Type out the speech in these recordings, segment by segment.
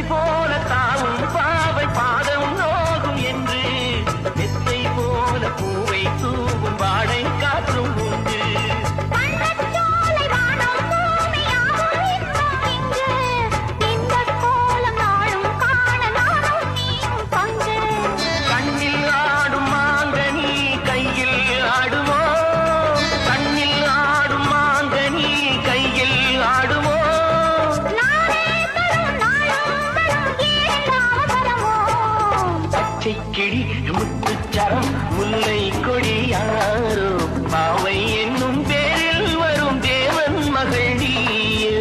போல தாவும் பாவை பாதம் நோகும் என்று மெத்தை போல பூவை தூவும் வாடை காற்றும் உண்டு. கண்ணில் ஆடும் மாங்கனி கையில் ஆடுமோ, கண்ணில் ஆடும் மாங்கனி கையில் ஆடுமோ. பச்சை கிளி முத்துச்சரம் முல்லை கொடி யாரோ பாவை என்னும் பேரில் வரும் தேவன் மகள் நீயே.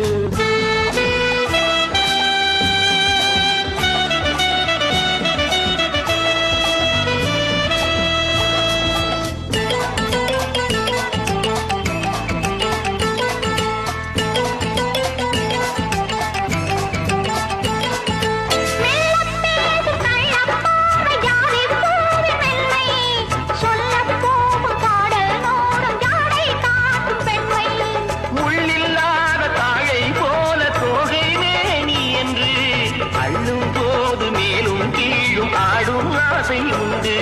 முள்ளில்லாத தாழை போல தோகை மேனி என்று அள்ளும் போது மேலும் கீழும் ஆடும் ஆசை உண்டு.